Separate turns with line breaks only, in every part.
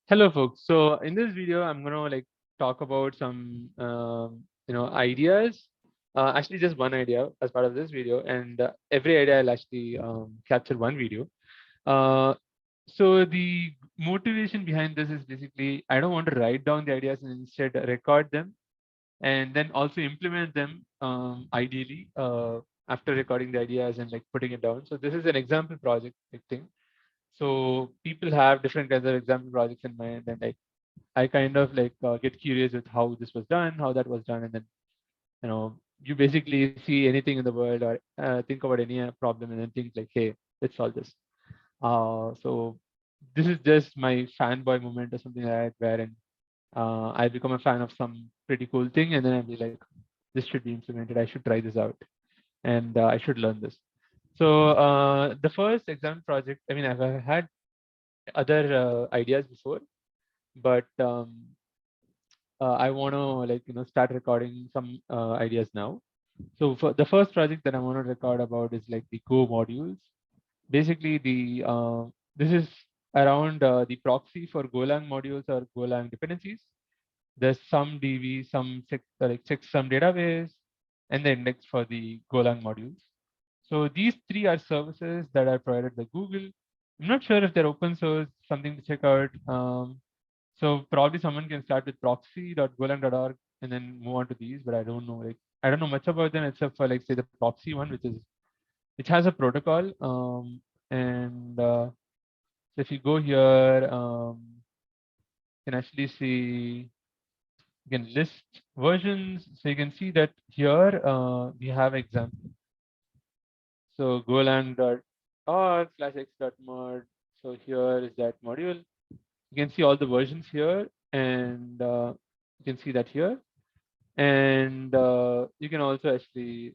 Hello, folks. So in this video, I'm gonna talk about some ideas. Actually, just one idea as part of this video, and every idea I'll actually capture one video. Uh, so the motivation behind this is basically I don't want to write down the ideas and instead record them and then also implement them ideally after recording the ideas and putting it down. So this is an example project thing. So people have different kinds of example projects in mind, and I kind of get curious with how this was done, how that was done, and then you basically see anything in the world or think about any problem and then think like, hey, let's solve this. So this is just my fanboy moment or something like that, wherein I become a fan of some pretty cool thing, and then I'll be like, this should be implemented. I should try this out, and I should learn this. So the first exam project, I mean, I've had other ideas before, but I want to start recording some ideas now. So for the first project that I want to record about is like the Go modules. Basically, the this is around the proxy for Golang modules or Golang dependencies. There's some DB, some checksum database, and the index for the Golang modules. So these three are services that are provided by Google. I'm not sure if they're open source, something to check out. So probably someone can start with proxy.golang.org and then move on to these, but I don't know. I don't know much about them except for say the proxy one, which has a protocol. And so if you go here, you can actually see you can list versions. So you can see that here we have example. So golang.org/x.mod. So here is that module. You can see all the versions here, and you can see that here. And you can also actually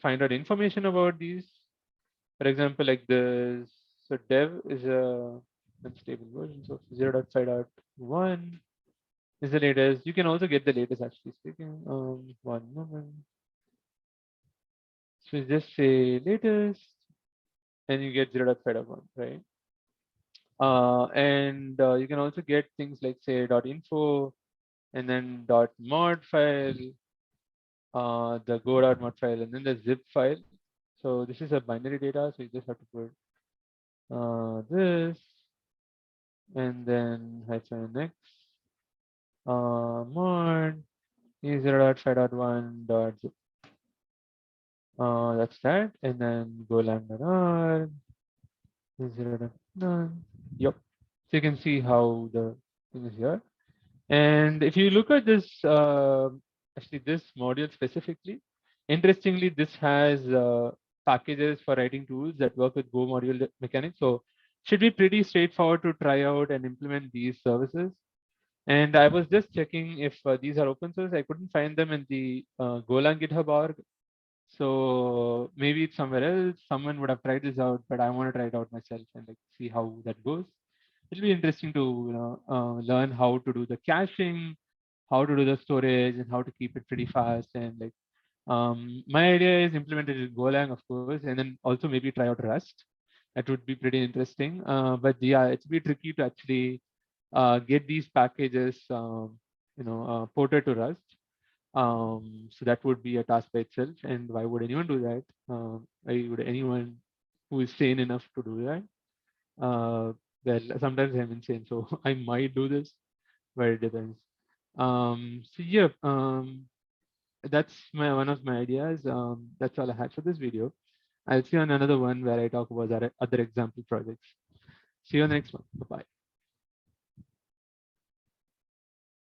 find out information about these. For example, like this, so dev is a unstable version, so 0.5.1 is the latest. You can also get the latest actually speaking. One moment. So just say latest, and you get 0.5.1, right? And you can also get things like say .info and then .mod file, the go.mod file, and then the zip file. So this is a binary data, so you just have to put this and then -x mod is 0.5.1 that's that, and then golang.r is 0.9. Yep. So you can see how the thing is here. And if you look at this, actually this module specifically, interestingly, this has packages for writing tools that work with Go module mechanics. So should be pretty straightforward to try out and implement these services. And I was just checking if these are open source. I couldn't find them in the Golang GitHub org. So maybe it's somewhere else. Someone would have tried this out, but I want to try it out myself and see how that goes. It'll be interesting to learn how to do the caching, how to do the storage, and how to keep it pretty fast. And my idea is implemented in Golang, of course, and then also maybe try out Rust. That would be pretty interesting. But yeah, it's a bit tricky to actually get these packages, ported to Rust. So that would be a task by itself. And why would anyone do that? Why would anyone who is sane enough to do that? Well, sometimes I'm insane, so I might do this, but it depends. So yeah, that's my one of my ideas. That's all I had for this video. I'll see you on another one where I talk about other example projects. See you on the next one. Bye bye.